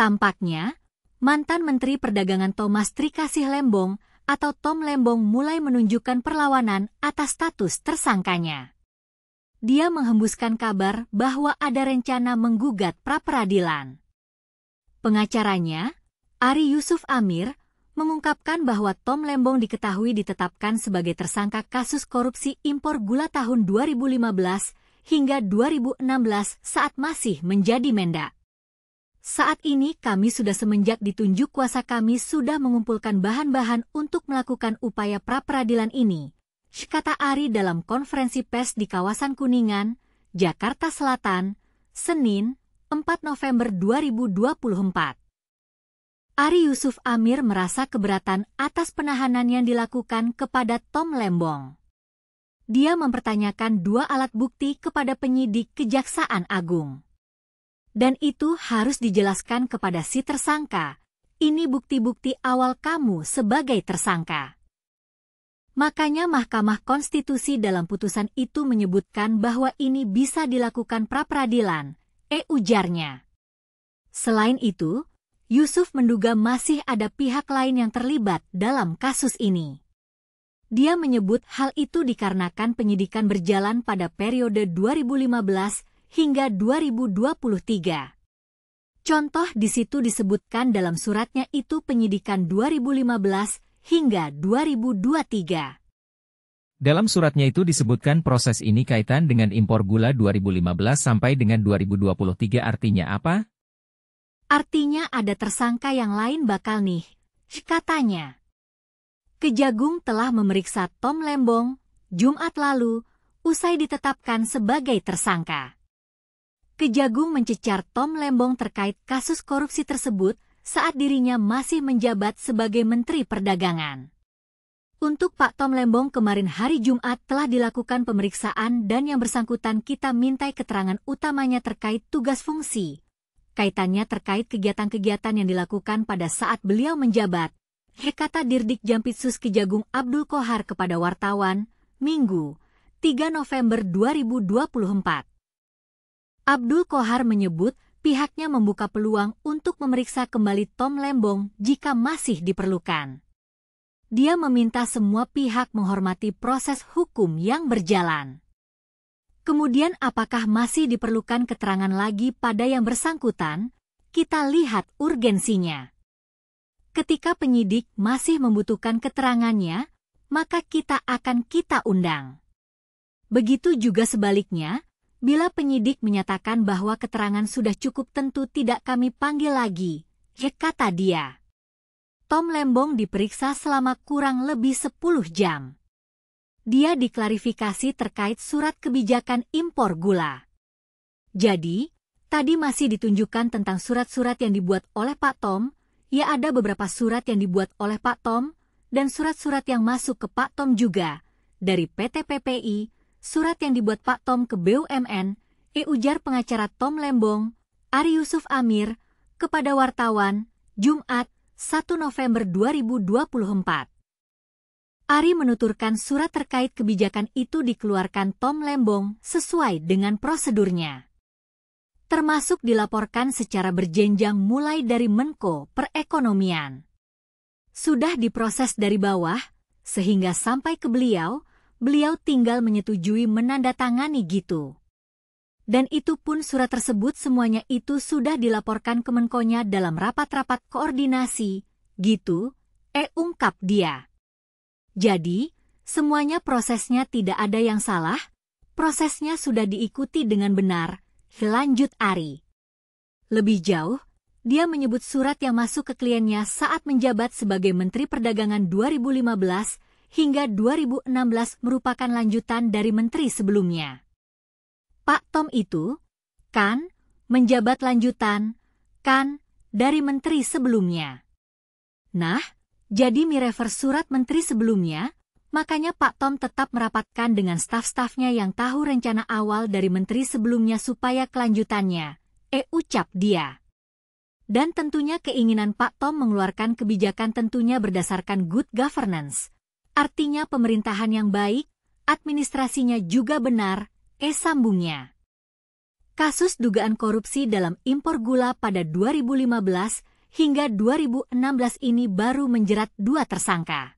Tampaknya, mantan Menteri Perdagangan Thomas Trikasih Lembong atau Tom Lembong mulai menunjukkan perlawanan atas status tersangkanya. Dia menghembuskan kabar bahwa ada rencana menggugat pra-peradilan. Pengacaranya, Ari Yusuf Amir, mengungkapkan bahwa Tom Lembong diketahui ditetapkan sebagai tersangka kasus korupsi impor gula tahun 2015 hingga 2016 saat masih menjadi Mendak. Saat ini kami sudah semenjak ditunjuk kuasa kami sudah mengumpulkan bahan-bahan untuk melakukan upaya pra-peradilan ini, kata Ari dalam konferensi pers di kawasan Kuningan, Jakarta Selatan, Senin, 4 November 2024. Ari Yusuf Amir merasa keberatan atas penahanan yang dilakukan kepada Tom Lembong. Dia mempertanyakan 2 alat bukti kepada penyidik Kejaksaan Agung. Dan itu harus dijelaskan kepada si tersangka. Ini bukti-bukti awal kamu sebagai tersangka. Makanya Mahkamah Konstitusi dalam putusan itu menyebutkan bahwa ini bisa dilakukan pra-peradilan, ujarnya. Selain itu, Yusuf menduga masih ada pihak lain yang terlibat dalam kasus ini. Dia menyebut hal itu dikarenakan penyidikan berjalan pada periode 2015 hingga 2023. Contoh di situ disebutkan dalam suratnya itu penyidikan 2015 hingga 2023. Dalam suratnya itu disebutkan proses ini kaitan dengan impor gula 2015 sampai dengan 2023 artinya apa? Artinya ada tersangka yang lain bakal nih, katanya. Kejagung telah memeriksa Tom Lembong Jumat lalu, usai ditetapkan sebagai tersangka. Kejagung mencecar Tom Lembong terkait kasus korupsi tersebut saat dirinya masih menjabat sebagai Menteri Perdagangan. Untuk Pak Tom Lembong kemarin hari Jumat telah dilakukan pemeriksaan dan yang bersangkutan kita mintai keterangan utamanya terkait tugas fungsi. Kaitannya terkait kegiatan-kegiatan yang dilakukan pada saat beliau menjabat, kata Dirdik Jampitsus Kejagung Abdul Qohar kepada wartawan, Minggu, 3 November 2024. Abdul Qohar menyebut pihaknya membuka peluang untuk memeriksa kembali Tom Lembong jika masih diperlukan. Dia meminta semua pihak menghormati proses hukum yang berjalan. Kemudian apakah masih diperlukan keterangan lagi pada yang bersangkutan? Kita lihat urgensinya. Ketika penyidik masih membutuhkan keterangannya, maka kita akan undang. Begitu juga sebaliknya, bila penyidik menyatakan bahwa keterangan sudah cukup tentu tidak kami panggil lagi, kata dia. Tom Lembong diperiksa selama kurang lebih 10 jam. Dia diklarifikasi terkait surat kebijakan impor gula. Jadi, tadi masih ditunjukkan tentang surat-surat yang dibuat oleh Pak Tom, ya ada beberapa surat yang dibuat oleh Pak Tom, dan surat-surat yang masuk ke Pak Tom juga, dari PT PPI, surat yang dibuat Pak Tom ke BUMN, ujar pengacara Tom Lembong, Ari Yusuf Amir, kepada wartawan, Jumat, 1 November 2024. Ari menuturkan surat terkait kebijakan itu dikeluarkan Tom Lembong sesuai dengan prosedurnya. Termasuk dilaporkan secara berjenjang mulai dari Menko Perekonomian. Sudah diproses dari bawah, sehingga sampai ke beliau tinggal menyetujui menandatangani gitu. Dan itu pun surat tersebut semuanya itu sudah dilaporkan ke Menkonya dalam rapat-rapat koordinasi, gitu, ungkap dia. Jadi, semuanya prosesnya tidak ada yang salah, prosesnya sudah diikuti dengan benar, lanjut Ari. Lebih jauh, dia menyebut surat yang masuk ke kliennya saat menjabat sebagai Menteri Perdagangan 2015 hingga 2016 merupakan lanjutan dari menteri sebelumnya. Pak Tom itu, kan, menjabat lanjutan, kan, dari menteri sebelumnya. Nah, jadi mirever surat menteri sebelumnya, makanya Pak Tom tetap merapatkan dengan staf-stafnya yang tahu rencana awal dari menteri sebelumnya supaya kelanjutannya, ucap dia. Dan tentunya keinginan Pak Tom mengeluarkan kebijakan tentunya berdasarkan good governance. Artinya pemerintahan yang baik, administrasinya juga benar, sambungnya. Kasus dugaan korupsi dalam impor gula pada 2015 hingga 2016 ini baru menjerat 2 tersangka.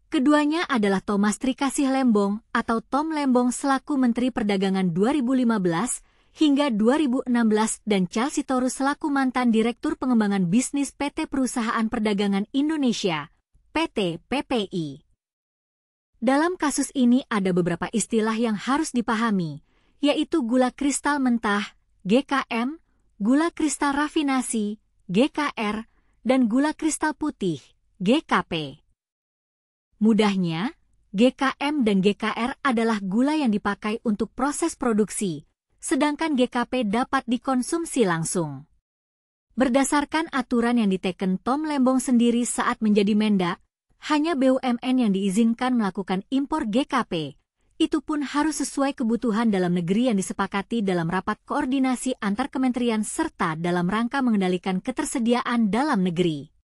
Keduanya adalah Thomas Trikasih Lembong atau Tom Lembong selaku Menteri Perdagangan 2015 hingga 2016 dan Charles Sitorus selaku mantan Direktur Pengembangan Bisnis PT Perusahaan Perdagangan Indonesia, PT PPI. Dalam kasus ini ada beberapa istilah yang harus dipahami, yaitu gula kristal mentah, GKM, gula kristal rafinasi, GKR, dan gula kristal putih, GKP. Mudahnya, GKM dan GKR adalah gula yang dipakai untuk proses produksi, sedangkan GKP dapat dikonsumsi langsung. Berdasarkan aturan yang diteken Tom Lembong sendiri saat menjadi Mendak, hanya BUMN yang diizinkan melakukan impor GKP. Itu pun harus sesuai kebutuhan dalam negeri yang disepakati dalam rapat koordinasi antar kementerian serta dalam rangka mengendalikan ketersediaan dalam negeri.